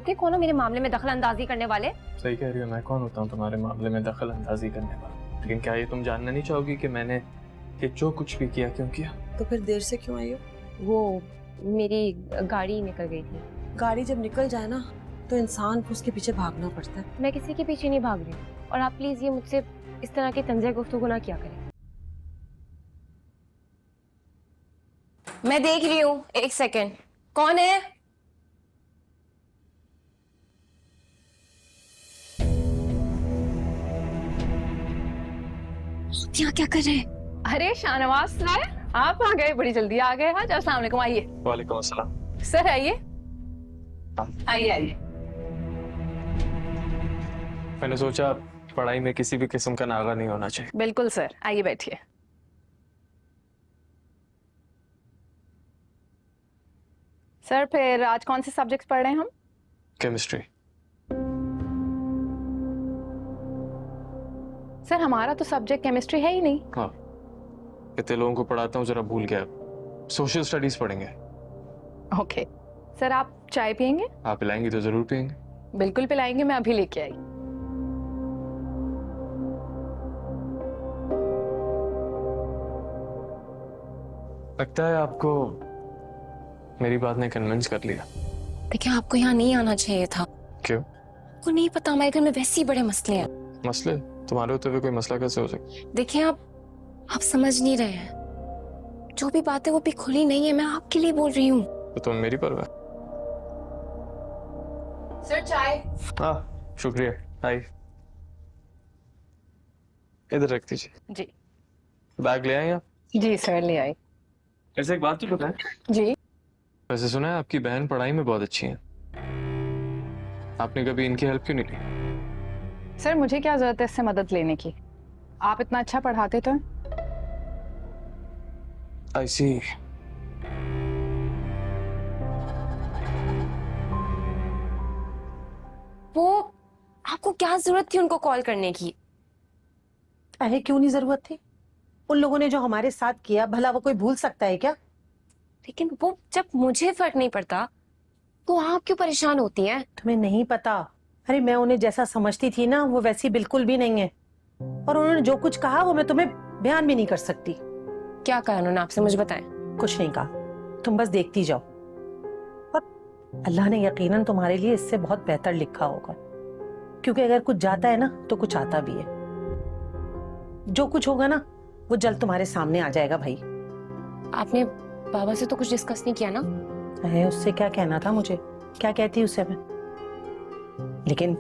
होते कौन हो मेरे मामले में दखल अंदाजी करने वाले? सही कह रही हो, मैं कौन होता हूँ तुम्हारे मामले में दखल अंदाजी करने वाला? लेकिन क्या ये तुम जानना नहीं चाहोगी कि मैंने ये जो कुछ भी किया क्यों किया? तो फिर देर से क्यों आई हो? वो मेरी गाड़ी निकल गई थी। गाड़ी जब निकल जाए ना तो इंसान को उसके पीछे भागना पड़ता है। मैं किसी के पीछे नहीं भाग रही हूँ और आप प्लीज ये मुझसे इस तरह की तंज़ गुफ्तगू ना किया करें। मैं देख रही हूँ, एक सेकेंड। कौन है? यहाँ क्या कर रहे हैं? अरे शाहनवाज सर, आप आ गए, बड़ी जल्दी आ गए। हाँ, अस्सलाम वालेकुम, आइए। वालेकुम अस्सलाम। सर आइए, आइए आइए। मैंने सोचा पढ़ाई में किसी भी किस्म का नागा नहीं होना चाहिए। बिल्कुल सर, आइए बैठिए। सर फिर आज कौन से सब्जेक्ट्स पढ़ रहे हैं हम? केमिस्ट्री। सर हमारा तो सब्जेक्ट केमिस्ट्री है ही नहीं। हाँ, कितने लोगों को पढ़ाता हूँ, जरा भूल गया। सोशल स्टडीज पढ़ेंगे। ओके सर, आप चाय पियेंगे? आप पिलाएंगी तो जरूर पियेंगे। बिल्कुल पिलाएंगे, मैं अभी लेके आई। लगता है आपको मेरी बात ने कन्विंस कर लिया। देखिए, आपको यहाँ नहीं आना चाहिए था। क्यों? आपको नहीं पता हमारे घर में वैसे ही बड़े मसले हैं। मसले? तुम्हारे होते हुए कोई मसला कैसे हो सकता? देखिए, आप समझ नहीं रहे हैं। जो भी बात है वो भी खुली नहीं है, मैं आपके लिए बोल रही हूँ। तो तुम मेरी परवाह? सर चाय। हाँ शुक्रिया। आई, इधर रख दीजिए। जी बैग ले आए आप? जी सर, ले आई। ऐसे एक बात तो बताएं। जी वैसे सुना है आपकी बहन पढ़ाई में बहुत अच्छी है, आपने कभी इनकी हेल्प क्यों नहीं ली? सर, मुझे क्या जरूरत है इससे मदद लेने की? आप इतना अच्छा पढ़ाते तो। आई सी। वो आपको क्या जरूरत थी उनको कॉल करने की? अरे क्यों नहीं जरूरत थी? उन लोगों ने जो हमारे साथ किया भला वो कोई भूल सकता है क्या? लेकिन वो जब मुझे फर्क नहीं पड़ता तो आप क्यों परेशान होती हैं? तुम्हें नहीं पता। अरे मैं उन्हें जैसा समझती थी ना वो वैसी बिल्कुल भी नहीं है। और उन्होंने जो कुछ कहा वो मैं तुम्हें बयान भी नहीं कर सकती। क्या कहा उन्होंने आपसे, मुझे बताएं। कुछ नहीं कहा, तुम बस देखती जाओ। और अल्लाह ने यकीनन तुम्हारे लिए इससे बहुत बेहतर लिखा होगा, क्योंकि अगर कुछ जाता है ना तो कुछ आता भी है। जो कुछ होगा ना वो जल्द तुम्हारे सामने आ जाएगा भाई। आपने बाबा से तो कुछ डिस्कस नहीं किया ना? अरे उससे क्या कहना था मुझे, क्या कहती उसे मैं। लेकिन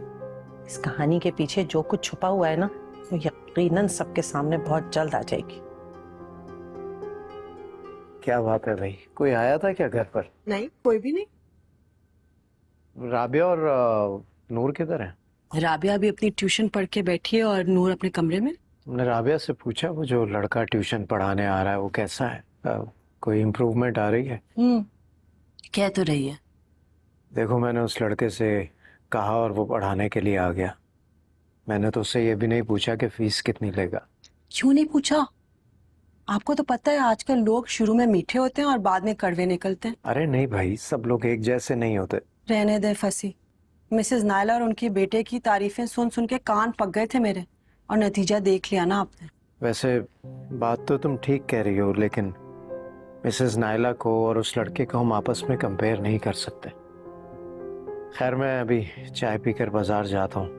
इस कहानी के पीछे जो कुछ छुपा हुआ है ना वो यकीनन सबके सामने बहुत जल्द आ जाएगी। क्या बात है भाई, कोई आया था क्या घर पर? नहीं, कोई भी नहीं। राबिया और नूर किधर है? राबिया भी अपनी ट्यूशन पढ़ के बैठी है और नूर अपने कमरे में। तुमने राबिया से पूछा वो जो लड़का ट्यूशन पढ़ाने आ रहा है वो कैसा है? कोई इम्प्रूवमेंट आ रही है? कह तो रही है। देखो मैंने उस लड़के से कहा और वो पढ़ाने के लिए आ गया। मैंने तो उससे ये भी नहीं पूछा कि फीस कितनी लेगा। क्यों नहीं पूछा? आपको तो पता है आजकल लोग शुरू में मीठे होते हैं और बाद में कड़वे निकलते हैं। अरे नहीं भाई, सब लोग एक जैसे नहीं होते। रहने दे फंसी। मिसेस नायला और उनके बेटे की तारीफें सुन सुन के कान पक गए थे मेरे, और नतीजा देख लिया ना आपने। वैसे बात तो तुम ठीक कह रही हो, लेकिन मिसेस नायला को और उस लड़के को हम आपस में कंपेयर नहीं कर सकते। खैर मैं अभी चाय पीकर बाजार जाता हूँ,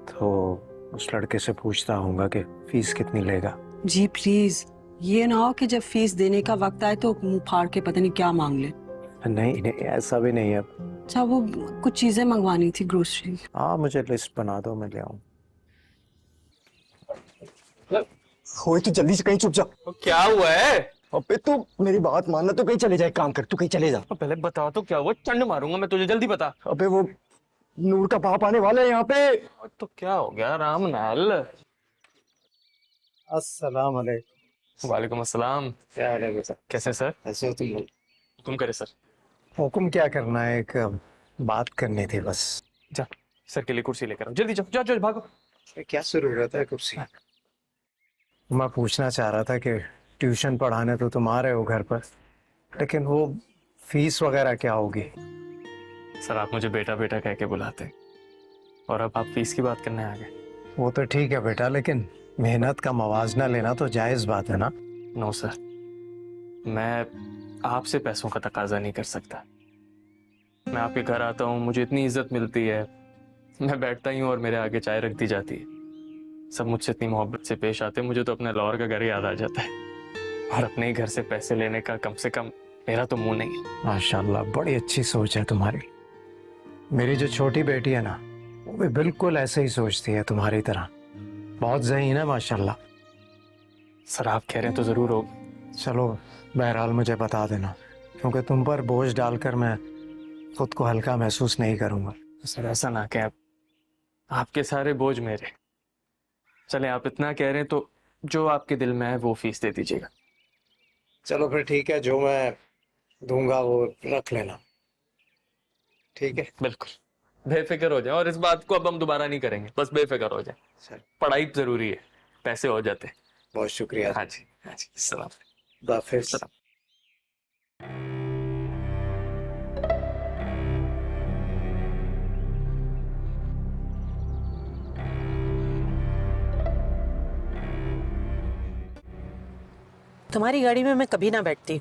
तो उस लड़के से पूछता हूँगा कि फीस कितनी लेगा। जी प्लीज, ये ना हो कि जब फीस देने का वक्त आए तो मुंह फाड़ के पता नहीं क्या मांग ले। नहीं नहीं, ऐसा भी नहीं है। अच्छा, वो कुछ चीजें मंगवानी थी, ग्रोसरी। हाँ मुझे लिस्ट बना दो, मैं ले आऊँ। ओए तू जल्दी से कहीं छुप जा। क्या हुआ है? अबे तू मेरी बात मानना, तू कहीं चले जा, एक काम कर, तू कहीं चले जा। पहले बता तो क्या हुआ, चंड मारूंगा मैं तुझे, जल्दी बता। अबे वो नूर का बाप आने वाला है यहाँ पे। तो क्या हो गया राम नाल? अस्सलाम वालेकुम। वालेकुम अस्सलाम। क्या हाल है सर? कैसे सर? ऐसे हो तुम? हुक्म करे सर। हुक्म क्या करना है, एक बात करनी थी बस। जा सर के लिए कुर्सी लेकर आओ, जल्दी जाओ, जाओ जाओ भागो। क्या जरूरत है कुर्सी? मैं पूछना चाह रहा था कि ट्यूशन पढ़ाने तो तुम आ रहे हो घर पर, लेकिन वो फीस वगैरह क्या होगी? सर आप मुझे बेटा बेटा कह के बुलाते हैं और अब आप फीस की बात करने आ गए। वो तो ठीक है बेटा, लेकिन मेहनत का मवाजना लेना तो जायज बात है ना। नो सर, मैं आपसे पैसों का तकाजा नहीं कर सकता। मैं आपके घर आता हूँ, मुझे इतनी इज्जत मिलती है, मैं बैठता ही हूँ और मेरे आगे चाय रख दी जाती है। सब मुझसे इतनी मोहब्बत से पेश आते हैं, मुझे तो अपने लाहौर का घर याद आ जाता है। और अपने ही घर से पैसे लेने का कम से कम मेरा तो मुंह नहीं है। माशाल्लाह, बड़ी अच्छी सोच है तुम्हारी। मेरी जो छोटी बेटी है ना, वो भी बिल्कुल ऐसे ही सोचती है तुम्हारी तरह। बहुत ज़हीन है माशाल्लाह। सर आप कह रहे हैं तो जरूर होगा। चलो बहरहाल मुझे बता देना, क्योंकि तुम पर बोझ डालकर मैं खुद को हल्का महसूस नहीं करूंगा। सर ऐसा ना कहें, आपके सारे बोझ मेरे। चले आप इतना कह रहे हैं तो जो आपके दिल में है वो फीस दे दीजिएगा। चलो फिर ठीक है, जो मैं दूंगा वो रख लेना, ठीक है? बिल्कुल बेफिक्र हो जाए, और इस बात को अब हम दोबारा नहीं करेंगे, बस बेफिक्र हो जाए। सर पढ़ाई जरूरी है, पैसे हो जाते हैं। बहुत शुक्रिया। हाँ जी, हाँ जी, सलाम। हाफिज। सलाम। तुम्हारी गाड़ी में मैं कभी ना बैठती,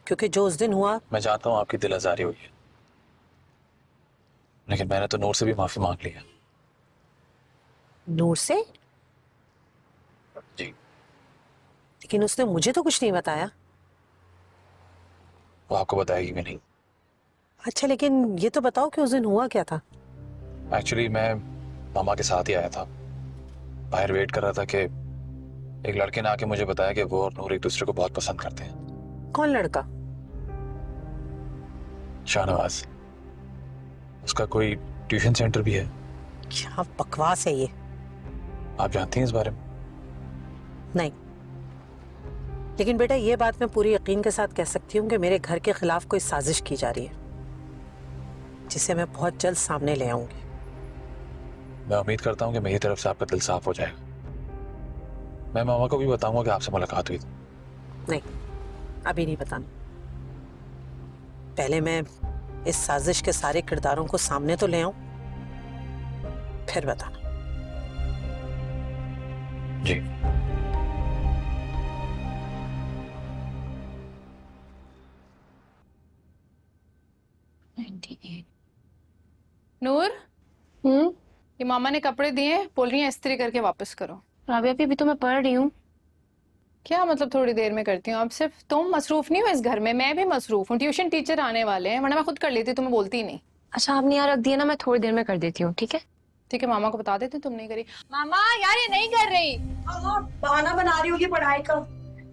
क्योंकि जो उस दिन हुआ। मैं जानता हूँ आपकी दिल आजारी हुई है, लेकिन मैंने तो नूर से भी माफी मांग ली है। नूर से? जी। लेकिन उसने मुझे तो कुछ नहीं बताया। वो आपको बताएगी भी नहीं। अच्छा, लेकिन ये तो बताओ कि उस दिन हुआ क्या था? एक्चुअली मैं मामा के साथ ही आया था, बाहर वेट कर रहा था कि एक लड़के ने आके मुझे बताया कि वो और नूर एक दूसरे को बहुत पसंद करते हैं। कौन लड़का? शाहनवाज। उसका कोई ट्यूशन सेंटर भी है। क्या बकवास है ये। आप जानती हैं इस बारे में? नहीं, लेकिन बेटा ये बात मैं पूरी यकीन के साथ कह सकती हूँ कि मेरे घर के खिलाफ कोई साजिश की जा रही है, जिसे मैं बहुत जल्द सामने ले आऊंगी। मैं उम्मीद करता हूँ कि मेरी तरफ से आपका दिल साफ हो जाएगा। मैं मामा को भी बताऊंगा कि आपसे मुलाकात हुई थी। नहीं, अभी नहीं बताना। पहले मैं इस साजिश के सारे किरदारों को सामने तो ले आऊं, फिर बताना। जी। नूर, ये मामा ने कपड़े दिए, बोल रही हैं इस्त्री करके वापस करो। राबिया अभी तो मैं पढ़ रही हूँ। क्या मतलब थोड़ी देर में करती हूँ? अब सिर्फ तुम मसरूफ नहीं हो इस घर में, मैं भी मसरूफ हूँ। ट्यूशन टीचर आने वाले हैं, वरना मैं खुद कर लेती, तुम्हें बोलती ही नहीं। अच्छा आपने यहाँ रख दिया ना, मैं थोड़ी देर में कर देती हूँ, ठीक है? ठीक है, मामा को बता देते तुम नहीं करी। मामा यार ये नहीं कर रही। बहाना बना रही होगी पढ़ाई का।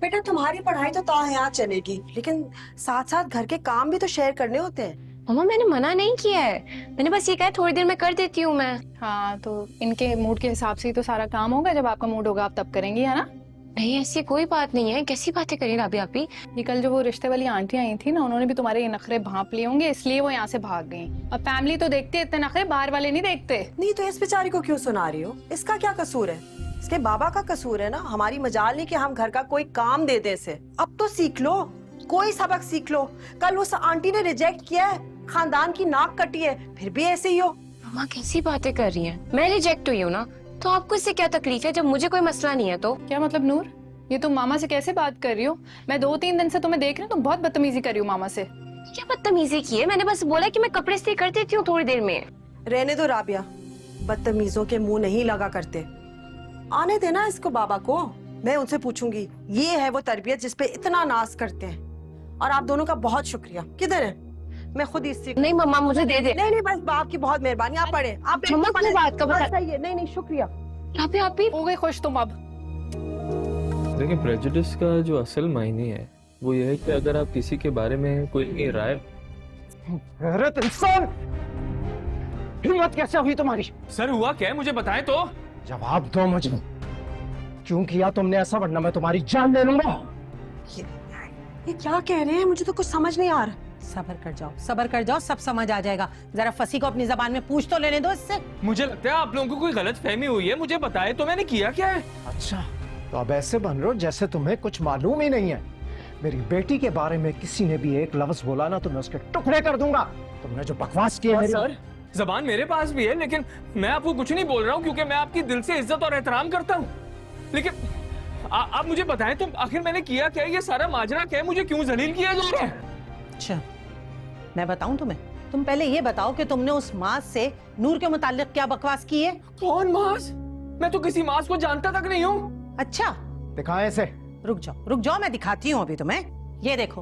बेटा तुम्हारी पढ़ाई तो ताहयात चलेगी, लेकिन साथ साथ घर के काम भी तो शेयर करने होते हैं। मम्मा मैंने मना नहीं किया है, मैंने बस ये कहा थोड़ी देर में कर देती हूँ मैं। हाँ तो इनके मूड के हिसाब से ही तो सारा काम होगा। जब आपका मूड होगा आप तब करेंगी, है ना? नहीं ऐसी कोई बात नहीं है, कैसी बातें करी राबिया आप? ये कल जो वो रिश्ते वाली आंटी आई थी ना, उन्होंने भी तुम्हारे ये नखरे भांप लिए होंगे, इसलिए वो यहाँ से भाग गई। अब फैमिली तो देखते हैं इतने नखरे, बाहर वाले नहीं देखते। नहीं तो इस बेचारी को क्यों सुना रही हो? इसका क्या कसूर है? इसके बाबा का कसूर है ना। हमारी मजाल नहीं कि हम घर का कोई काम दे दे इसे। अब तो सीख लो, कोई सबक सीख लो। कल उस आंटी ने रिजेक्ट किया है, खानदान की नाक कटी है, फिर भी ऐसे ही हो। मम्मा कैसी बातें कर रही हैं? मैं रिजेक्ट हुई हूँ ना, तो आपको इससे क्या तकलीफ है? जब मुझे कोई मसला नहीं है तो। क्या मतलब नूर, ये तुम मामा से कैसे बात कर रही हो? मैं 2-3 दिन से तुम्हें देख रही हूँ, तुम बहुत बदतमीजी कर रही हो मामा से। क्या बदतमीजी की है? मैंने बस बोला कि मैं कपड़े इस्त्री कर देती हूँ थोड़ी देर में। रहने दो राबिया, बदतमीजों के मुंह नहीं लगा करते। आने देना इसको बाबा को, मैं उनसे पूछूंगी। ये है वो तरबियत जिसपे इतना नाज करते हैं। और आप दोनों का बहुत शुक्रिया। किधर है? मैं खुद ही सीख। नहीं मम्मा मुझे दे दे। नहीं बस बाप की बहुत मेहरबानी। आप पढ़े, आप मम्मा किस बात का बता? सही है। नहीं शुक्रिया। राबिया आप भी हो गई खुश तुम अब? देखिए प्रेजुडिस का जो असल मायने है वो ये है कि अगर आप किसी के बारे में कोई राय। गैरत इंसान, हिम्मत कैसे हुई तुम्हारी? सर हुआ क्या है मुझे बताएं तो। जवाब दो मुझे, क्यों किया तुमने ऐसा? वरना मैं तुम्हारी जान ले लूंगा। ये क्या कह रहे हैं? मुझे तो कुछ समझ नहीं आ रहा। सब्र कर जाओ, सब्र कर जाओ, सब समझ आ जाएगा। जरा फसी को अपनी जबान में पूछ तो लेने दो इससे। मुझे लगता है आप लोगों को कोई गलत फहमी हुई है, मुझे बताए तो मैंने किया क्या है। अच्छा, तो अब ऐसे बन रहे हो जैसे तुम्हें कुछ मालूम ही नहीं है। मेरी बेटी के बारे में किसी ने भी एक लफ्ज बोला ना तो मैं उसके टुकड़े कर दूंगा। तुमने जो बकवास की है मेरी सर जबान मेरे पास भी है, लेकिन मैं आपको कुछ नहीं बोल रहा हूँ क्योंकि मैं आपकी दिल से इज्जत और एहतराम करता हूँ। लेकिन आप मुझे बताएं तो आखिर मैंने किया क्या? ये सारा माजरा क्या है? मुझे क्यों जलील किया जा रहा है? अच्छा, मैं बताऊं तुम्हें? तुम पहले ये बताओ कि तुमने उस मास से नूर के मुतालिक क्या बकवास की है? कौन मास? मैं तो किसी मास को जानता तक नहीं हूँ। अच्छा, दिखाएं इसे। रुक जाओ, मैं दिखाती हूँ अभी तुम्हें। ये देखो,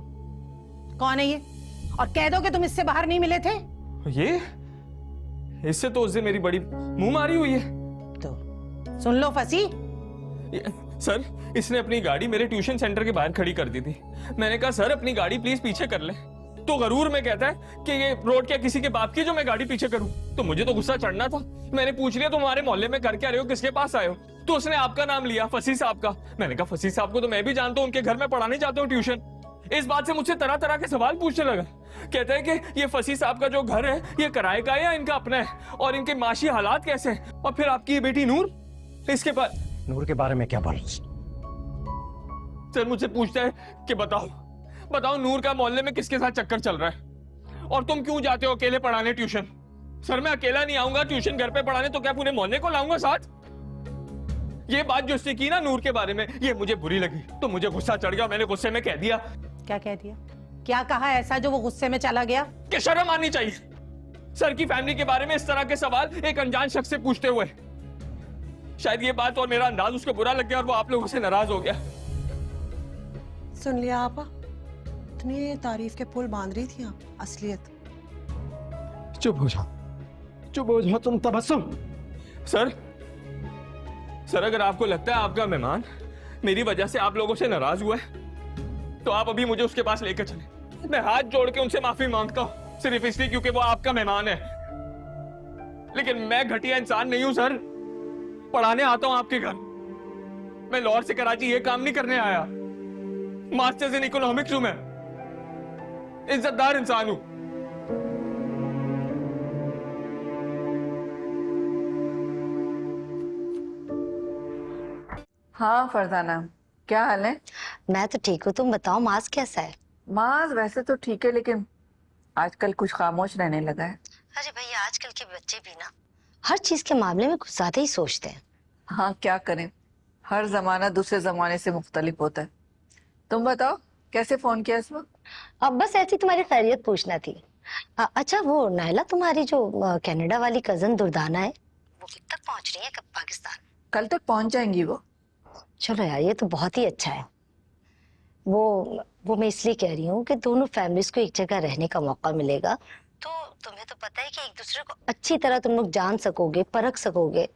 कौन है ये? और कह दो कि तुम इससे बाहर नहीं मिले थे। ये इससे तो उस दिन मेरी बड़ी मुंह मारी हुई है। तो सुन लो फसी, सर इसने अपनी गाड़ी मेरे ट्यूशन सेंटर के बाहर खड़ी कर दी थी। मैंने कहा सर अपनी गाड़ी प्लीज पीछे कर ले, तो गरूर में कहता है कि ये रोड क्या किसी के बाप की जो मैं गाड़ी पीछे करूं। तो मुझे तो गुस्सा चढ़ना था। मैंने पूछ लिया तुम हमारे मोहल्ले में कर क्या रहे हो, किसके पास आए हो? तो उसने आपका नाम लिया, फसी साहब का। मैंने कहा फसी साहब को तो मैं भी जानता हूँ, उनके घर में पढ़ाने जाता हूँ ट्यूशन। इस बात से मुझसे तरह तरह के सवाल पूछने लगा। कहता है कि ये फसी साहब का जो घर है ये किराए का है या इनका अपना है, और इनके माशी हालात कैसे हैं। और फिर आपकी ये बेटी नूर, इसके बाद नूर के बारे में क्या बोल? सर मुझसे पूछता है कि बताओ नूर का मोहल्ले में किसके साथ चक्कर चल रहा है, और तुम क्यों जाते हो अकेले पढ़ाने ट्यूशन? सर मैं अकेला नहीं आऊंगा ट्यूशन घर पे पढ़ाने, तो क्या पूरे मोहल्ले को लाऊंगा साथ? ये बात जो उसने की ना नूर के बारे में, ये मुझे बुरी लगी, तो मुझे गुस्सा चढ़ गया। मैंने गुस्से में कह दिया। क्या कह दिया? क्या कहा ऐसा जो वो गुस्से में चला गया? कि शर्म आनी चाहिए सर की फैमिली के बारे में इस तरह के सवाल एक अनजान शख्स से पूछते हुए। शायद ये बात और मेरा अंदाज उसको बुरा लग गया और वो आप लोगों से नाराज हो गया। सुन लिया आपा, इतनी ये तारीफ के पुल बांध रही थी आप, असलियत। चुप हो जाओ तुम तबस्सुम। सर अगर आपको लगता है आपका मेहमान मेरी वजह से आप लोगों से नाराज हुआ है, तो आप अभी मुझे उसके पास लेकर चले। मैं हाथ जोड़ के उनसे माफी मांगता हूं, सिर्फ इसलिए क्योंकि वो आपका मेहमान है। लेकिन मैं घटिया इंसान नहीं हूं सर। पढ़ाने आता हूं आपके घर। मैं लाहौर से कराची ये काम नहीं करने आया। मास्टर्स इन इकोनॉमिक्स हूं मैं, इज्जतदार इंसान हूं। हाँ फरजाना, क्या हाल है? मैं तो ठीक हूँ, तुम बताओ मास कैसा है? माज वैसे तो ठीक है, लेकिन आजकल कुछ खामोश रहने लगा है। अरे भैया आजकल के बच्चे भी ना हर चीज के मामले में कुछ ज्यादा ही सोचते हैं। हाँ क्या करें, हर जमाना दूसरे जमाने से मुख्तलिफ होता है। तुम बताओ कैसे फोन किया इस वक्त? अब बस ऐसी तुम्हारी खैरियत पूछना थी। अच्छा वो नायला तुम्हारी जो कनाडा वाली कजन दुर्दाना है, वो कब तक पहुंच रही है, कब पाकिस्तान? कल तक पहुंच जाएंगी वो। चलो यार ये तो बहुत ही अच्छा है। वो मैं इसलिए कह रही हूँ कि दोनों फैमिलीज को एक जगह रहने का मौका मिलेगा, तो तुम्हें तो पता है कि एक दूसरे को अच्छी तरह तुम लोग जान सकोगे, परख सकोगे।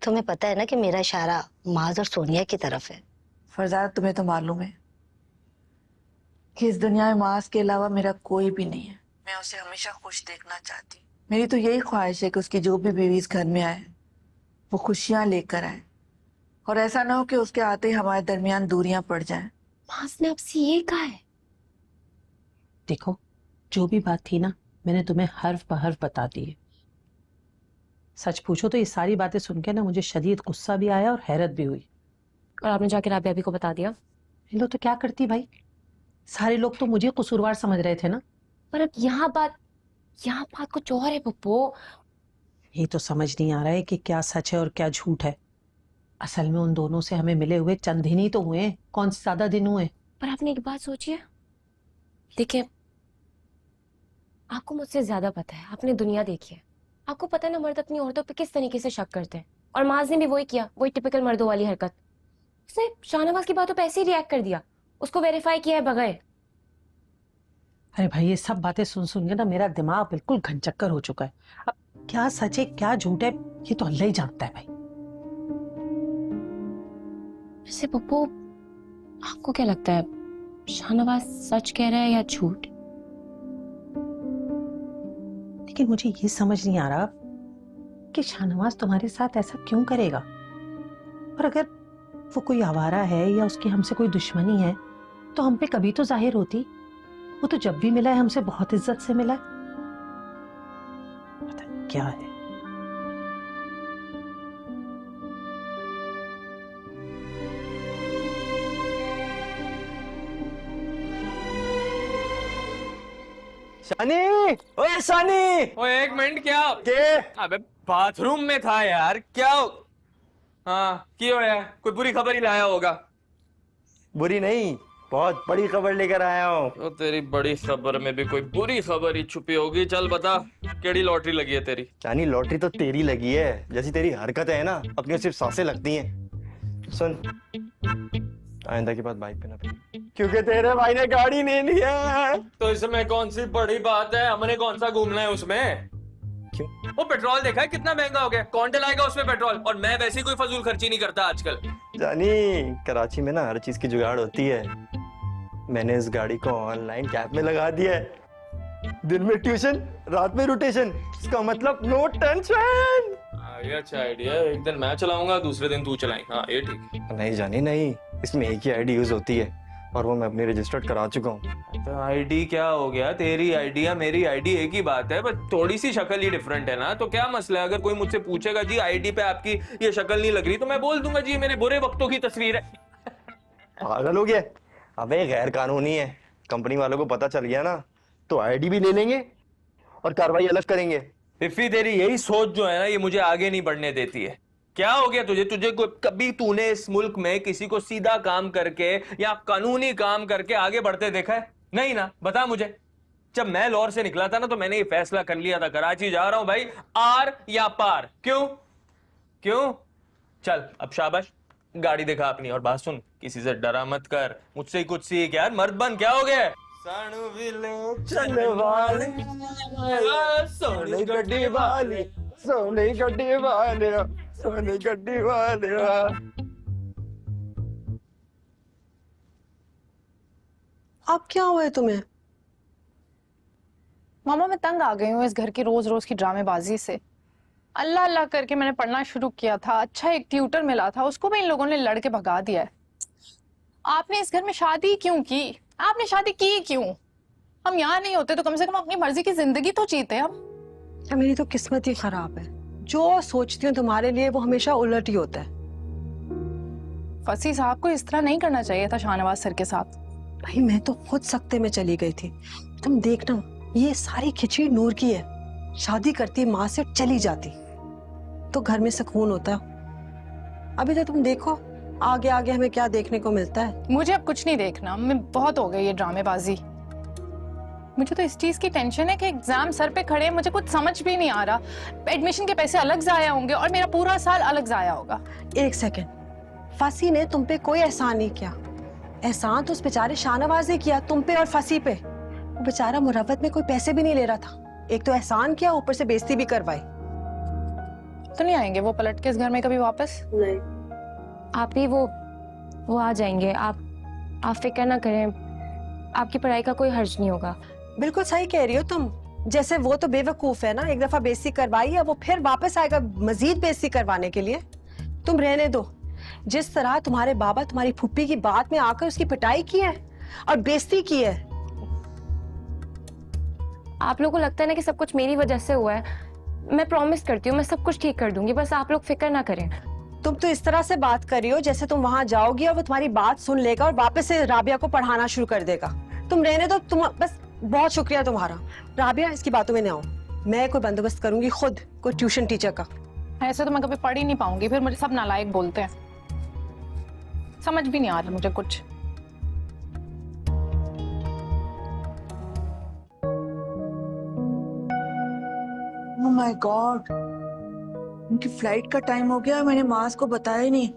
तुम्हें पता है ना कि मेरा इशारा माज और सोनिया की तरफ है। फरजाना तुम्हें तो मालूम है कि इस दुनिया में माज के अलावा मेरा कोई भी नहीं है। मैं उसे हमेशा खुश देखना चाहती। मेरी तो यही ख्वाहिश है कि उसकी जो भी बीवी इस घर में आए वो खुशियां लेकर आए, और ऐसा ना हो कि उसके आते ही हमारे दरमियान दूरियां पड़ जाएं। मास ने आपसे ये कहा है? देखो, जो भी बात थी ना मैंने तुम्हें हर्फ बहर्फ बता दी है। सच पूछो तो ये सारी बातें सुन के ना मुझे शदीद गुस्सा भी आया और हैरत भी हुई। और आपने जाके राबिया भी को बता दिया? लो तो क्या करती भाई, सारे लोग तो मुझे कसूरवार समझ रहे थे ना। पर अब यहाँ बात कुछ और है पप्पो। ये तो समझ नहीं आ रहा है कि क्या सच है और क्या झूठ है। असल में उन दोनों से हमें मिले हुए चंद दिन ही तो हुए, कौन से ज्यादा दिन हुए। पर आपने एक बात सोचिए, देखिए आपको मुझसे ज्यादा पता है, आपने दुनिया देखी है। आपको पता है ना मर्द अपनी औरतों पे किस तरीके से शक करते हैं, और माज ने भी वही किया, वही टिपिकल मर्दों वाली हरकत। उसने शाहनवाज की बातों पे ऐसे ही रिएक्ट कर दिया, उसको वेरीफाई किया है बगैर। अरे भाई ये सब बातें सुन सुन के ना मेरा दिमाग बिल्कुल घनचक्कर हो चुका है। अब क्या सच है क्या झूठ है ये तो अल्लाह ही जानता है भाई। वैसे पप्पू आपको क्या लगता है, शाहनवाज सच कह रहा है या झूठ? लेकिन मुझे ये समझ नहीं आ रहा कि शाहनवाज तुम्हारे साथ ऐसा क्यों करेगा। और अगर वो कोई आवारा है या उसकी हमसे कोई दुश्मनी है तो हम पे कभी तो जाहिर होती। वो तो जब भी मिला है हमसे बहुत इज्जत से मिला है। पता नहीं क्या है। शानी, ओए शानी। ओए एक मिनट, क्या के अबे बाथरूम में था यार, क्या हाँ क्यों है? कोई बुरी खबर ही लाया होगा। बुरी नहीं, बहुत बड़ी खबर लेकर आया हूँ। तो तेरी बड़ी खबर में भी कोई बुरी खबर ही छुपी होगी। चल बता, केड़ी लॉटरी लगी है तेरी? शानी, लॉटरी तो तेरी लगी है। जैसी तेरी हरकत है ना, अपनी सिर्फ सांसें लगती हैं। सुन, आइंदा की बात बाइक पे ना पी, क्योंकि तेरे भाई ने गाड़ी नहीं ली है। तो इसमें कौन सी बड़ी बात है? हमने कौन सा घूमना है उसमें? क्यों? वो पेट्रोल देखा है कितना महंगा हो गया, कौन डलाएगा उसमें पेट्रोल? और मैं वैसे ही कोई फजूल खर्ची नहीं करता आजकल। जानी, कराची में ना हर चीज की जुगाड़ होती है। मैंने इस गाड़ी को ऑनलाइन कैब में लगा दिया है। दिन में ट्यूशन, रात में रोटेशन। इसका मतलब नो टेंशन। ये अच्छा आइडिया है। एक दिन मैं चलाऊंगा, दूसरे दिन तू चलाएगा। हाँ ये ठीक है। नहीं जानी नहीं, इसमें एक ही आईडी यूज होती है और वो मैं अपनी रजिस्टर्ड करा चुका हूँ। तो आईडी क्या हो गया? तेरी आईडी या मेरी आईडी एक ही बात है, बस थोड़ी सी शक्ल ही डिफरेंट है ना। तो क्या मसला है? अगर कोई मुझसे पूछेगा जी आईडी पे आपकी ये शक्ल नहीं लग रही, तो मैं बोल दूंगा जी मेरे बुरे वक्तों की तस्वीर है। पागल हो गया? अबे गैर कानूनी है। कंपनी वालों को पता चल गया ना तो आईडी भी ले लेंगे और कार्रवाई अलग करेंगे। इफ़ी तेरी यही सोच जो है ना, ये मुझे आगे नहीं बढ़ने देती है। क्या हो गया तुझे? कभी तूने इस मुल्क में किसी को सीधा काम करके या कानूनी काम करके आगे बढ़ते देखा है? नहीं ना, बता मुझे। जब मैं लाहौर से निकला था ना, तो मैंने ये फैसला कर लिया था, कराची जा रहा हूं भाई, आर या पार। क्यों क्यों? चल अब शाबाश, गाड़ी दिखा अपनी। और बात सुन, किसी से डरा मत कर, मुझसे ही कुछ सीख यार। मर्द बन। क्या हो गया? चल वाले, सोने गड्डी वाले, सोने गड्डी वाले, सोने गड्डी वाले। अब क्या हुआ है तुम्हें? मामा मैं तंग आ गई हूँ इस घर की रोज रोज की ड्रामेबाजी से। अल्लाह अल्लाह करके मैंने पढ़ना शुरू किया था, अच्छा एक ट्यूटर मिला था, उसको भी इन लोगों ने लड़ के भगा दिया है। आपने इस घर में शादी क्यों की? आपने शादी की क्यों? हम यहाँ नहीं होते तो कम से कम अपनी मर्जी की जिंदगी तो जीते हम। मेरी तो किस्मत ही खराब है। जो सोचती हूँ तुम्हारे लिए वो हमेशा उलट ही होता है। फसी साहब को इस तरह नहीं करना चाहिए था शाहनवाज सर के साथ। भाई मैं तो खुद सख्ते में चली गई थी। तुम देखना, ये सारी खिचड़ी नूर की है। शादी करती माँ से चली जाती तो घर में सुकून होता। अभी तो तुम देखो आगे आगे हमें क्या देखने को मिलता है। मुझे अब कुछ नहीं देखना, मैं बहुत हो गई ये ड्रामेबाजी। मुझे तो इस चीज की टेंशन है कि एग्जाम सर पे खड़े, मुझे कुछ समझ भी नहीं आ रहा। एडमिशन के पैसे अलग जाया होंगे और मेरा पूरा साल अलग जाया होगा। एक सेकंड, फसी ने तुम पे कोई एहसान नहीं किया। एहसान तो उस बेचारे शाहनवाज ने किया तुम पे और फसी पे। वो बेचारा मुरव्वत में कोई पैसे भी नहीं ले रहा था। एक तो एहसान किया, ऊपर से बेइज्जती भी करवाई। तो नहीं आएंगे वो पलट के इस घर में कभी वापस? नहीं। आप ही वो आ जाएंगे। आप फिक्र ना करें, आपकी पढ़ाई का कोई हर्ज नहीं होगा। बिल्कुल सही कह रही हो तुम। जैसे वो तो बेवकूफ है ना, एक दफा बेइज्जती करवाई है, वो फिर वापस आएगा मजीद बेइज्जती करवाने के लिए। तुम रहने दो। जिस तरह तुम्हारे बाबा तुम्हारी फुप्पी की बात में आकर उसकी पिटाई की है और बेइज्जती की है। आप लोगों को लगता है ना कि सब कुछ मेरी वजह से हुआ है। मैं प्रॉमिस करती हूँ मैं सब कुछ ठीक कर दूंगी, बस आप लोग फिक्र ना करें। तुम तो इस तरह से बात कर रही हो जैसे तुम वहां जाओगी और वो तुम्हारी बात सुन लेगा और वापस से राबिया को पढ़ाना शुरू कर देगा। तुम रहने दो। तुम बस, बहुत शुक्रिया तुम्हारा। राबिया इसकी बातों में न आओ, मैं कोई बंदोबस्त करूंगी खुद, कोई ट्यूशन टीचर का। ऐसे तो मैं कभी पढ़ ही नहीं पाऊंगी, फिर मुझे सब नालायक बोलते हैं। समझ भी नहीं आ रहा मुझे कुछ। ओह माय गॉड, उनकी फ्लाइट का टाइम हो गया, मैंने मास को बताया ही नहीं।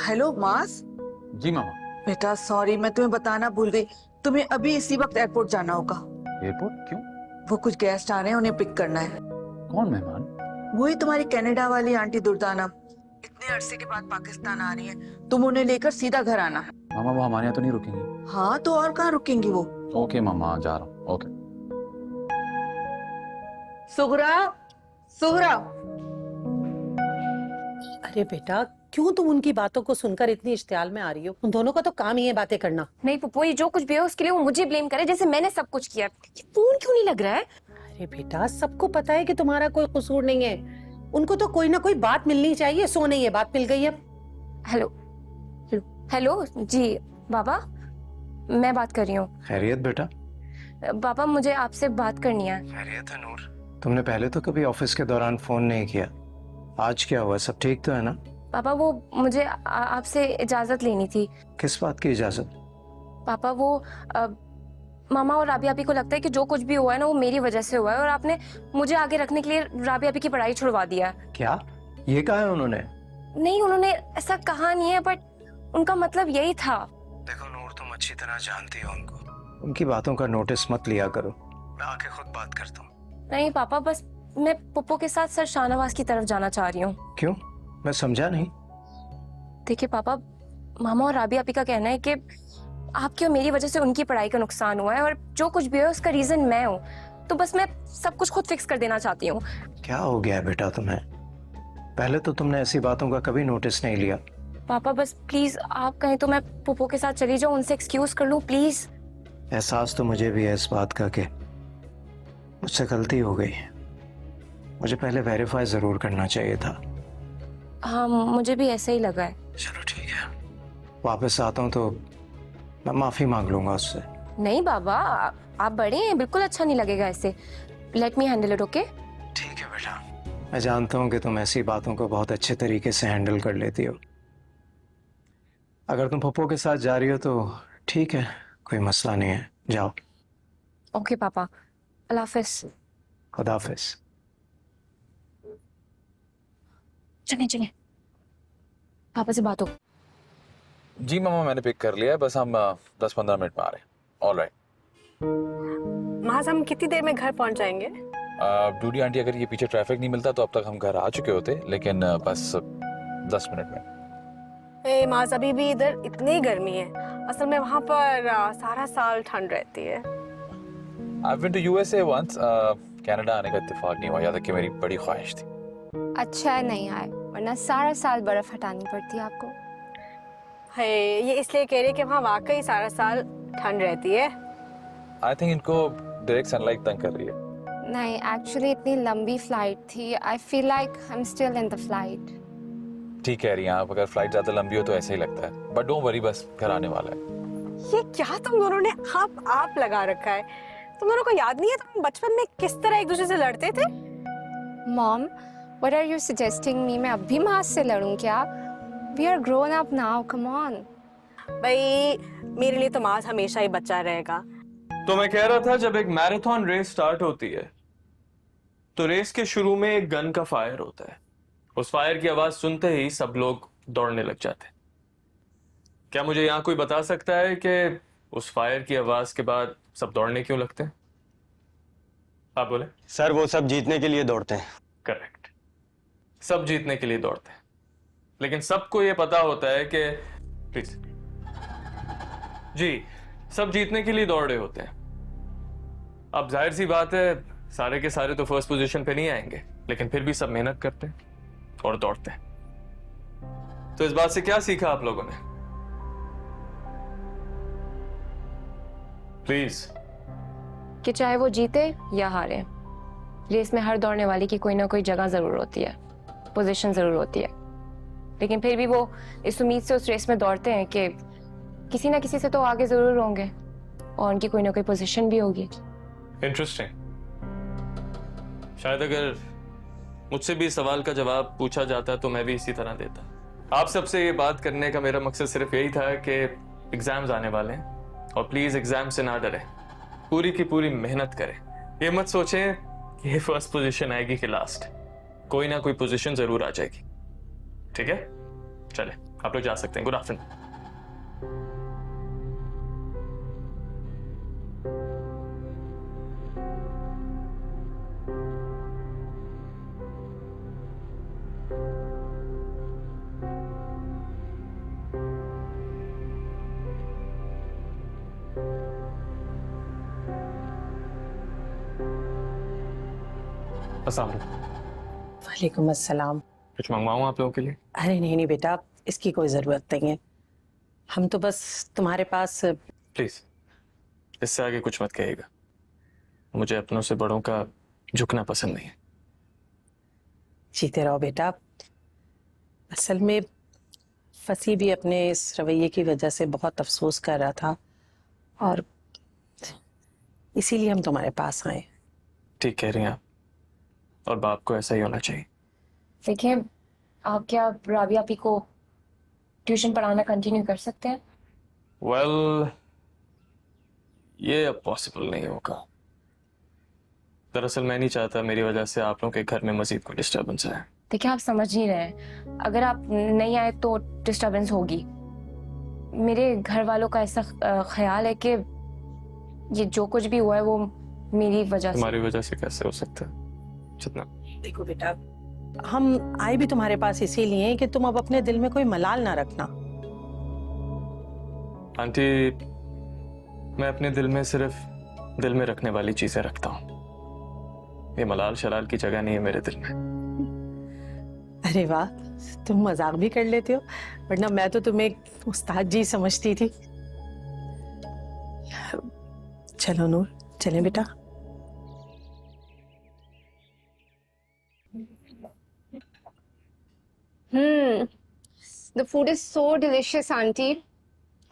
हेलो मास। जी मामा। बेटा सॉरी, मैं तुम्हें बताना भूल गई। तुम्हें अभी इसी वक्त एयरपोर्ट जाना होगा। एयरपोर्ट क्यों? वो कुछ गेस्ट आ रहे हैं, उन्हें पिक करना है। कौन मेहमान? वही तुम्हारी कनाडा वाली आंटी दुर्दाना। इतने अरसे के बाद पाकिस्तान आ रही है, तुम उन्हें लेकर सीधा घर आना। मामा वो हमारे यहाँ तो नहीं रुकेंगी। हाँ तो और कहाँ रुकेंगी वो? ओके मामा, जा रहा हूँ। ओके। सुगरा, सुगरा। अरे बेटा, क्यों तुम उनकी बातों को सुनकर इतनी इश्तियाल में आ रही हो? उन दोनों का तो काम ही है बातें करना। नहीं पप्पू, ये जो कुछ भी है उसके लिए वो मुझे ब्लेम करे जैसे मैंने सब कुछ किया। ये फोन क्यों नहीं लग रहा है? अरे बेटा, सबको पता है कि तुम्हारा कोई कसूर नहीं है। उनको तो कोई ना कोई बात मिलनी चाहिए। सो नहीं है, बात मिल गई अब। हेलो हेलो हेलो जी बाबा, मैं बात कर रही हूँ। खैरियत बेटा? बाबा मुझे आपसे बात करनी है। खैरियत है नूर? तुमने पहले तो कभी ऑफिस के दौरान फोन नहीं किया, आज क्या हुआ? सब ठीक तो है ना? पापा वो मुझे आपसे इजाजत लेनी थी। किस बात की इजाजत? पापा वो मामा और राबिया आपी को लगता है कि जो कुछ भी हुआ है ना वो मेरी वजह से हुआ है, और आपने मुझे आगे रखने के लिए राबिया आपी की पढ़ाई छुड़वा दिया है। क्या ये कहा है उन्होंने? नहीं, उन्होंने ऐसा कहा नहीं है, बट उनका मतलब यही था। देखो नूर, तुम अच्छी तरह जानती हो उनको, उनकी बातों का नोटिस मत लिया करो। मैं आके खुद बात करता हूँ। नहीं पापा, बस मैं पप्पू के साथ सर शाहनवाज की तरफ जाना चाह रही हूँ। क्यों? मैं समझा नहीं। देखिए पापा, मामा और राबिया आपी का कहना है कि आपकी और मेरी वजह से उनकी पढ़ाई का नुकसान हुआ है, और जो कुछ भी है उसका रीजन मैं हूँ। तो बस मैं सब कुछ खुद फिक्स कर देना चाहती हूँ। क्या हो गया है बेटा तुम्हें? पहले तो तुमने ऐसी बातों का कभी नोटिस नहीं लिया। पापा बस प्लीज आप कहें तो मैं पप्पू के साथ चली जाऊँ, उनसे एक्सक्यूज कर लूँ प्लीज। एहसास तो मुझे भी है इस बात का कि मुझसे गलती हो गई। मुझे पहले वेरीफाई जरूर करना चाहिए था। हाँ मुझे भी ऐसा ही लगा है। चलो ठीक है, वापस आता हूँ तो मैं माफी मांग लूंगा उससे। नहीं बाबा, आप बड़े हैं, बिल्कुल अच्छा नहीं लगेगा ऐसे। Let me handle it, okay? ठीक है बेटा, मैं जानता हूँ कि तुम ऐसी बातों को बहुत अच्छे तरीके से हैंडल कर लेती हो। अगर तुम पप्पू के साथ जा रही हो तो ठीक है, कोई मसला नहीं है, जाओ। ओके पापा, अल्लाह हाफिज। खुदा हाफिज। चलिए चलिए, पापा से बात हो। जी मामा, मैंने पिक कर लिया है, बस हम 10-15 मिनट में आ रहे हैं। All right. माज हम कितनी देर में घर पहुंच जाएंगे? डूडी आंटी, अगर ये पीछे ट्रैफिक नहीं मिलता तो अब तक हम घर आ चुके होते, लेकिन बस 10 मिनट में। ए माज, अभी भी इधर इतनी गर्मी है। असल में वहाँ पर सारा साल ठंड रहती है। I've been to USA once, Canada आने का इत्तेफाक नहीं हुआ, याद है कि मेरी बड़ी ख्वाहिश थी। अच्छा है नहीं आए, वरना सारा साल बर्फ हटानी पड़ती है आपको। है ये इसलिए कह रहे कि वहाँ वाकई सारा साल ठंड रहती है। आई थिंक इनको डायरेक्ट सनलाइट तंग कर रही है। नहीं, एक्चुअली इतनी लंबी फ्लाइट थी, I feel like I am still in the flight. ठीक कह रही हैं आप, अगर फ्लाइट ज्यादा लंबी हो तो ऐसे ही लगता है, बट डोंट वरी, बस घर आने वाला है। ये क्या तुम दोनों ने आप लगा रखा है? तुम दोनों को याद नहीं है तुम बचपन में किस तरह एक दूसरे से लड़ते थे? Mom, what are you suggesting me? मैं अब भी माँ से लड़ूं क्या? We are grown up now, come on. भाई मेरे लिए तो माज हमेशा ही बच्चा रहेगा। तो मैं कह रहा था, जब एक मैराथन रेस स्टार्ट होती है तो रेस के शुरू में एक गन का फायर होता है। उस फायर की आवाज सुनते ही सब लोग दौड़ने लग जाते हैं। क्या मुझे यहाँ कोई बता सकता है कि उस फायर की आवाज के बाद सब दौड़ने क्यों लगते हैं? आप बोले। सर वो सब जीतने के लिए दौड़ते हैं। करेक्ट, सब जीतने के लिए दौड़ते हैं, लेकिन सबको ये पता होता है कि प्लीज जी, सब जीतने के लिए दौड़ रहे होते हैं। अब जाहिर सी बात है, सारे के सारे तो फर्स्ट पोजीशन पे नहीं आएंगे, लेकिन फिर भी सब मेहनत करते हैं और दौड़ते हैं। तो इस बात से क्या सीखा आप लोगों ने? प्लीज। कि चाहे वो जीते या हारे, रेस में हर दौड़ने वाले की कोई ना कोई जगह जरूर होती है, पोजीशन जरूर होती है, लेकिन फिर भी वो इस उम्मीद से उस रेस में दौड़ते हैं कि किसी ना किसी से तो आगे जरूर होंगे और उनकी कोई ना कोई पोजीशन भी होगी। इंटरेस्टिंग। शायद अगर मुझसे भी इस सवाल का जवाब पूछा जाता तो मैं भी इसी तरह देता। आप सबसे ये बात करने का मेरा मकसद सिर्फ यही था कि एग्जाम्स आने वाले हैं और प्लीज एग्जाम से ना डरें, पूरी की पूरी मेहनत करें। ये मत सोचें कि ये फर्स्ट पोजीशन आएगी कि लास्ट, कोई ना कोई पोजीशन जरूर आ जाएगी। ठीक है, चले आप लोग जा सकते हैं। Good afternoon. अस्सलाम वालेकुम। वालेकुम अस्सलाम। कुछ मंगवाऊं आप लोगों के लिए? अरे नहीं बेटा, इसकी कोई ज़रूरत नहीं है। हम तो बस तुम्हारे पास। प्लीज इससे आगे कुछ मत कहिएगा, मुझे अपनों से बड़ों का झुकना पसंद नहीं है। जीते रहो बेटा। असल में फसी भी अपने इस रवैये की वजह से बहुत अफसोस कर रहा था और इसीलिए हम तुम्हारे पास आए। ठीक कह रही हैं आप, और बाप को ऐसा ही होना चाहिए। देखिए, आप क्या राबिया आपी को ट्यूशन पढ़ाना कंटिन्यू कर सकते हैं? वेल, ये अब पॉसिबल नहीं होगा। दरअसल मैं नहीं चाहता मेरी वजह से आप लोगों के घर में मजीद कोई डिस्टर्बेंस आए। देखिए, आप समझ नहीं रहे, अगर आप नहीं आए तो डिस्टर्बेंस होगी। मेरे घर वालों का ऐसा ख्याल है कि ये जो कुछ भी हुआ है वो मेरी वजह से। तुम्हारी वजह से कैसे हो सकता है? जितना देखो बेटा, हम आए भी तुम्हारे पास इसीलिए कि तुम अब अपने दिल में कोई मलाल ना रखना। आंटी, मैं अपने दिल में सिर्फ दिल में रखने वाली चीजें रखता हूँ। ये मलाल शलाल की जगह नहीं है मेरे दिल में। अरे वाह, तुम मजाक भी कर लेते हो, वरना मैं तो तुम्हें एक उस्ताद जी समझती थी। चलो नूर, चले बेटा। The food is so delicious, aunty.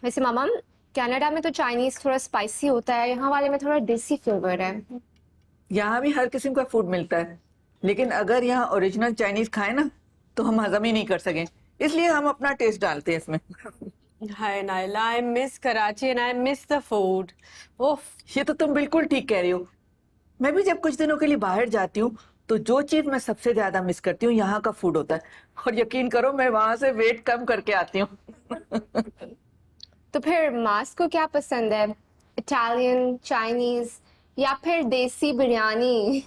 वैसे मामा, कनाडा में तो चाइनीज थोड़ा स्पाइसी होता है, यहाँ वाले में थोड़ा देसी फ्लेवर है। यहाँ भी हर किस्म का फूड मिलता है, लेकिन अगर यहाँ ओरिजिनल चाइनीज खाए ना तो हम हजम ही नहीं कर सकें, इसलिए हम अपना टेस्ट डालते हैं इसमें। Hi Naila, I miss Karachi and I miss the food. ओफ, ये तो तुम बिल्कुल ठीक कह रही हो। मैं भी जब कुछ दिनों के लिए बाहर जाती हूँ तो जो चीज मैं सबसे ज्यादा मिस करती हूँ यहाँ का फूड होता है, और यकीन करो मैं वहां से वेट कम करके आती हूँ। तो फिर मास को क्या पसंद है, इटालियन, चाइनीज या फिर देसी biryani?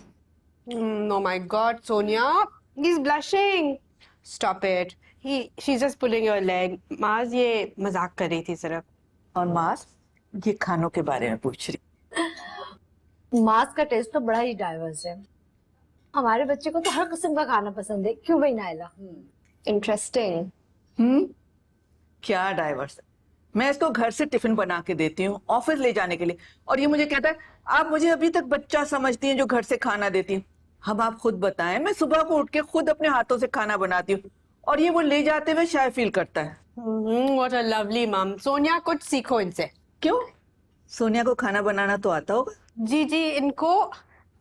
oh my God, Sonia, he's blushing. Stop it. She's just pulling your leg. माज ये मजाक कर रही थी सिर्फ। और मास ये खानों के बारे में पूछ रही। मास का टेस्ट तो बड़ा ही डाइवर्स है। हमारे बच्चे को तो हर किस्म का खाना पसंद है, क्यों भाई नायला? इंटरेस्टिंग। क्या डाइवर्स। मैं इसको घर से टिफिन बना के देती हूँ ऑफिस ले जाने के लिए, और ये मुझे कहता है आप मुझे अभी तक बच्चा समझती हैं जो घर से खाना देती हूँ। हम आप खुद बताएं, मैं सुबह को उठ के खुद अपने हाथों से खाना बनाती हूँ, और ये वो ले जाते हुए शाय फील करता है। What a lovely mom. Sonia, कुछ सीखो इनसे। क्यों? सोनिया को खाना बनाना तो आता होगा। जी जी, इनको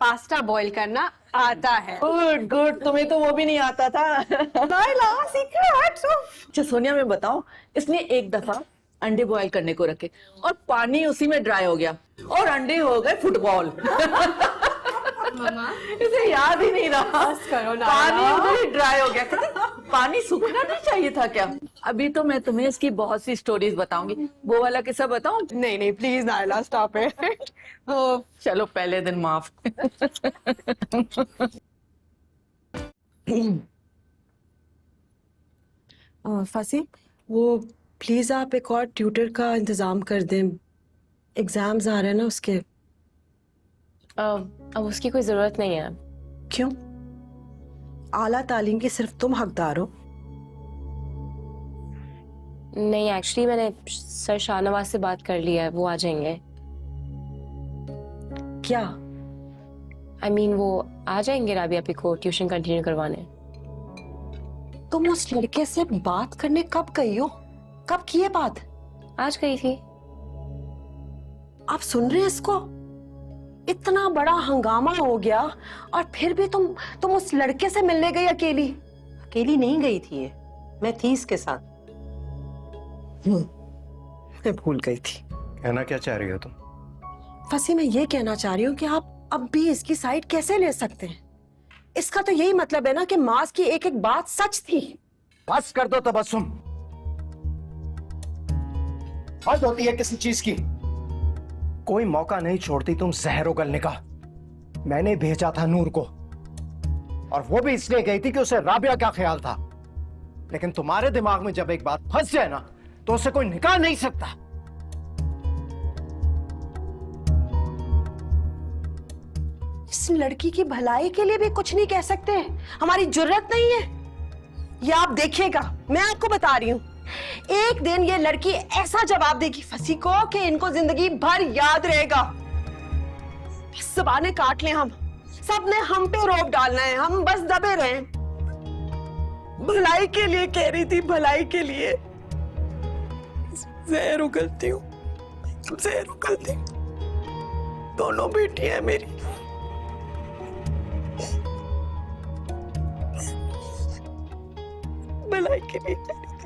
पास्ता बॉईल करना आता है। गुड गुड, तुम्हें तो वो भी नहीं आता था। Naila, secrets. अच्छा सोनिया, मैं बताऊं, इसने एक दफा अंडे बॉईल करने को रखे और पानी उसी में ड्राई हो गया और अंडे हो गए फुटबॉल। इसे याद ही नहीं रहा, करो ना, पानी उधर ही ड्राई हो गया। कहते पानी सूखना नहीं चाहिए था क्या? अभी तो मैं तुम्हें इसकी बहुत सी स्टोरीज बताऊंगी। वो वाला किस्सा बताऊं? नहीं नहीं, प्लीज नाइला, स्टॉप इट। चलो पहले दिन माफ। फसी, वो प्लीज आप एक और ट्यूटर का इंतजाम कर दें, एग्जाम्स आ रहे हैं ना उसके। अब उसकी कोई जरूरत नहीं है। क्यों? आला तालीम की सिर्फ तुम हकदार हो। नहीं, एक्चुअली मैंने सर शाहनवाज से बात कर लिया है, वो आ जाएंगे। क्या? आई मीन वो आ जाएंगे राबिया आपी को ट्यूशन कंटिन्यू करवाने। तुम उस लड़के से बात करने कब गई हो? कब की है बात? आज गई थी। आप सुन रहे हैं इसको? इतना बड़ा हंगामा हो गया और फिर भी तुम उस लड़के से मिलने गई अकेली? अकेली नहीं गई थी ये, मैं थी इसके साथ। मैं भूल गई थी। कहना क्या चाह रही हो तुम? फसी, मैं ये कहना चाह रही हूँ कि आप अब भी इसकी साइड कैसे ले सकते हैं? इसका तो यही मतलब है ना कि मास की एक एक बात सच थी। बस कर दो तबस्सुम, हद होती है किसी चीज की। कोई मौका नहीं छोड़ती तुम जहर उगलने का। मैंने भेजा था नूर को, और वो भी इसलिए गई थी कि उसे राबिया का ख्याल था, लेकिन तुम्हारे दिमाग में जब एक बात फंस जाए ना तो उसे कोई निकाल नहीं सकता। इस लड़की की भलाई के लिए भी कुछ नहीं कह सकते? हमारी जुर्रत नहीं है? ये आप देखिएगा, मैं आपको बता रही हूँ, एक दिन ये लड़की ऐसा जवाब देगी फसी को कि इनको जिंदगी भर याद रहेगा। बस ज़बानें काट लें हम, सबने हम पे रोब डालना है, हम बस दबे रहें। भलाई के लिए कह रही थी, भलाई के लिए। जहर उगलती हूँ, जहर उगलती हूँ। दोनों बेटियां हैं मेरी। भलाई के लिए कह रही थी।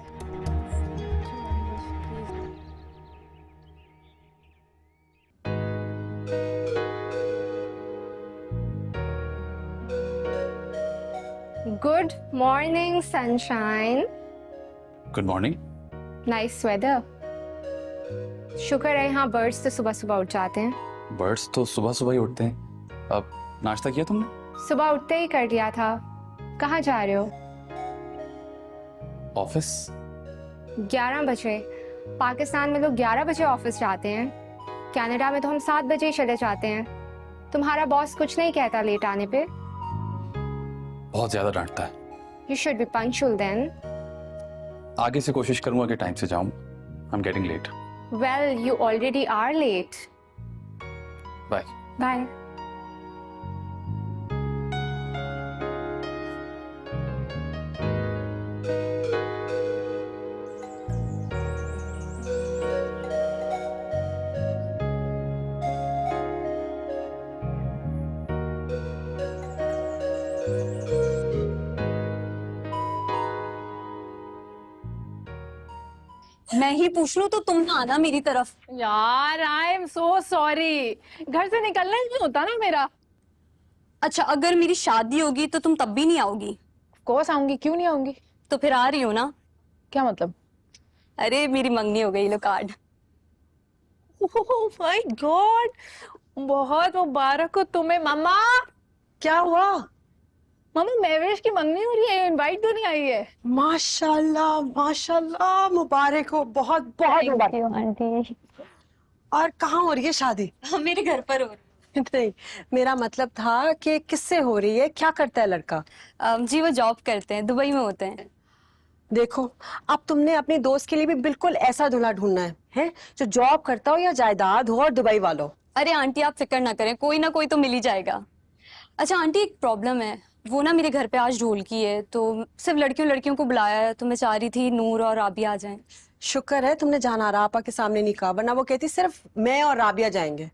Good morning, sunshine. Good morning. Nice weather. शुक्र है यहाँ बर्ड्स तो सुबह सुबह उठ जाते हैं। बर्ड्स तो सुबह सुबह ही उठते हैं। अब नाश्ता किया तुमने? सुबह उठते ही कर दिया था। कहाँ जा रहे हो? ऑफिस। 11 बजे। पाकिस्तान में लोग 11 बजे ऑफिस जाते हैं। कनाडा में तो हम 7 बजे ही चले जाते हैं। तुम्हारा बॉस कुछ नहीं कहता लेट आने पे? बहुत ज्यादा डांटता है। You should be punctual then. आगे से कोशिश करूंगा कि टाइम से जाऊं। I'm getting late. Well, you already are late. Bye. Bye. मैं ही पूछ लूं तो तुम ना आना मेरी तरफ। यार आई एम सो सॉरी, घर से निकलना ही नहीं होता ना मेरा। अच्छा, अगर मेरी शादी होगी तो तुम तब भी नहीं आओगी? कोर्स आऊंगी, क्यों नहीं आऊंगी? तो फिर आ रही हो ना? क्या मतलब? अरे मेरी मंगनी हो गई, लो कार्ड। ओह माय गॉड, बहुत मुबारक हो तुम्हें मामा। क्या हुआ? मामा महवेश की मंगनी हो रही है, इनवाइट तो नहीं आई है? माशाल्लाह माशाल्लाह, मुबारक हो, बहुत बहुत मुबारक। आंटी, और कहाँ हो रही है शादी? मेरे घर पर हो रही नहीं, मेरा मतलब था कि किससे हो रही है, क्या करता है लड़का? है। जी वो जॉब करते हैं, दुबई में होते हैं। देखो, अब तुमने अपनी दोस्त के लिए भी बिल्कुल ऐसा दूल्हा ढूंढना है जो जॉब करता हो या जायदाद हो और दुबई वालों। अरे आंटी आप फिक्र ना करें, कोई ना कोई तो मिल ही जाएगा। अच्छा आंटी, एक प्रॉब्लम है। वो ना मेरे घर पे आज ढोलकी है, तो सिर्फ लड़कियों को बुलाया है, तो मैं चाह रही थी नूर और राबिया आ जाएं। शुक्र है तुमने जाना आपा के सामने नहीं कहा, वरना वो कहती सिर्फ मैं और राबिया जाएंगे।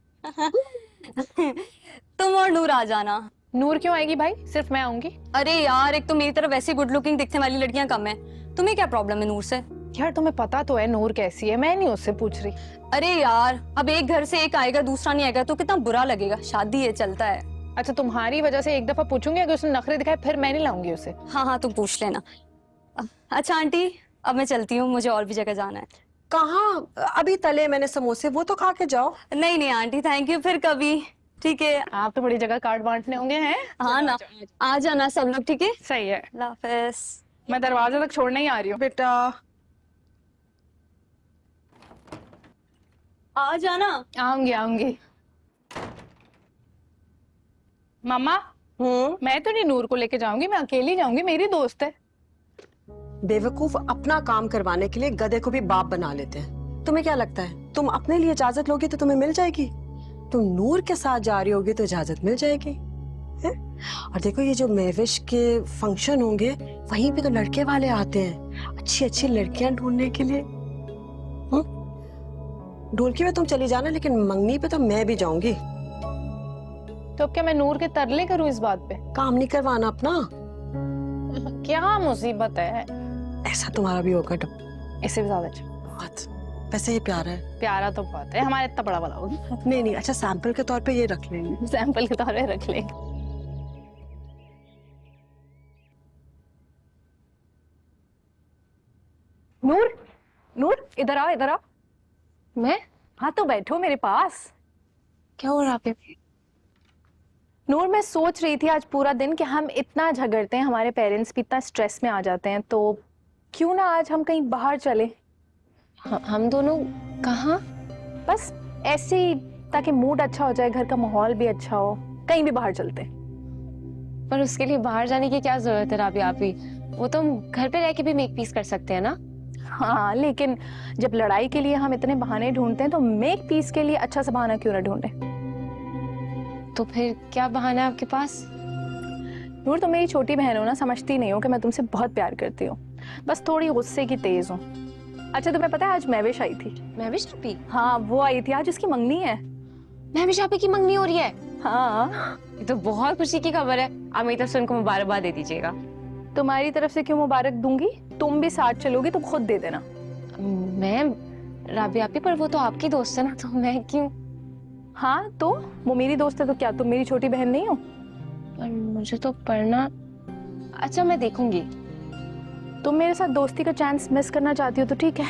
तुम और नूर आ जाना। नूर क्यों आएगी भाई, सिर्फ मैं आऊंगी? अरे यार, एक तो मेरी तरफ वैसे गुड लुकिंग दिखने वाली लड़कियां कम है। तुम्हें क्या प्रॉब्लम है नूर से? यार तुम्हें पता तो है नूर कैसी है, मैं नहीं उससे पूछ रही। अरे यार, अब एक घर से एक आएगा दूसरा नहीं आएगा तो कितना बुरा लगेगा। शादी है, चलता है। अच्छा तुम्हारी वजह से एक दफा पूछूंगी, अगर उसने नखरे दिखाए फिर मैं नहीं लाऊंगी उसे। हाँ हाँ तुम पूछ लेना। अच्छा आंटी, अब मैं चलती हूँ, मुझे और भी जगह जाना है। कहाँ? अभी तले मैंने समोसे, वो तो खा के जाओ। नहीं नहीं आंटी, थैंक यू, फिर कभी। ठीक है। आप तो बड़ी जगह कार्ड बांटने होंगे हैं। हाँ ना, आ जाना सब लोग, ठीक है? सही है। अल्लाह हाफिज। मैं दरवाजे तक छोड़ने ही आ रही हूँ। बेटा आ जाना। आऊंगी आऊंगी। मामा, मैं तो नहीं नूर को लेके जाऊंगी, मैं अकेली जाऊंगी, मेरी दोस्त है। बेवकूफ अपना काम करवाने के लिए गधे को भी बाप बना लेते हैं। तुम्हें क्या लगता है तुम अपने लिए इजाजत लोगी तो तुम्हें मिल जाएगी? तुम नूर के साथ जा रही होगी तो इजाजत मिल जाएगी है? और देखो, ये जो महविश के फंक्शन होंगे वहीं पे तो लड़के वाले आते हैं अच्छी अच्छी लड़कियां ढूंढने के लिए। ढोलकी में तुम चली जाना, लेकिन मंगनी पे तो मैं भी जाऊंगी। तो अब क्या मैं नूर के तरले करूं इस बात पे? काम नहीं करवाना अपना। क्या मुसीबत है? ऐसा तुम्हारा भी होगा इससे भी ज्यादा अच्छा। बहुत। वैसे ये प्यारा है। प्यारा तो बहुत है, हमारे इतना बड़ा वाला होगा। नहीं नहीं, अच्छा सैंपल के तौर पे ये रख लेंगे। सैंपल के तौर पे रख लेंगे। नूर, नूर इधर आओ, इधर आओ। मैं? हाँ तो बैठो मेरे पास। क्या हो रहा है? नूर, मैं सोच रही थी आज पूरा दिन कि हम इतना झगड़ते हैं, हमारे पेरेंट्स भी इतना स्ट्रेस में आ जाते हैं, तो क्यों ना आज हम कहीं बाहर चले? हम दोनों कहाँ? बस ऐसे ही, ताकि मूड अच्छा हो जाए, घर का माहौल भी अच्छा हो, कहीं भी बाहर चलते। पर उसके लिए बाहर जाने की क्या जरूरत है राबिया? आप ही वो तो हम घर पे रह के भी मेक पीस कर सकते हैं ना। हाँ, लेकिन जब लड़ाई के लिए हम इतने बहाने ढूंढते हैं तो मेक पीस के लिए अच्छा सा बहाना क्यों ना ढूंढे? तो फिर क्या बहाना है आपके पास? नूर, तुम मेरी छोटी बहन हो ना, समझती नहीं हो कि मैं तुमसे बहुत प्यार करती हूँ, बस थोड़ी गुस्से की तेज हूँ। अच्छा तुम्हें पता है आज महविश आई थी? महविश आपी? हाँ वो आई थी, आज उसकी मंगनी है। महविश आपी की मंगनी हो रही है? हाँ ये तो बहुत खुशी की खबर है। आप मेरी तरफ से उनको मुबारकबाद दे दीजिएगा। तुम्हारी तरफ से क्यों मुबारक दूंगी? तुम भी साथ चलोगी तो खुद दे देना। मैं राबिया आपी, पर वो तो आपकी दोस्त है ना, तो मैं क्यों? हाँ तो वो मेरी दोस्त है तो क्या तुम मेरी छोटी बहन नहीं हो? पर मुझे तो पढ़ना। अच्छा मैं देखूंगी। तुम मेरे साथ दोस्ती का चांस मिस करना चाहती हो तो ठीक है,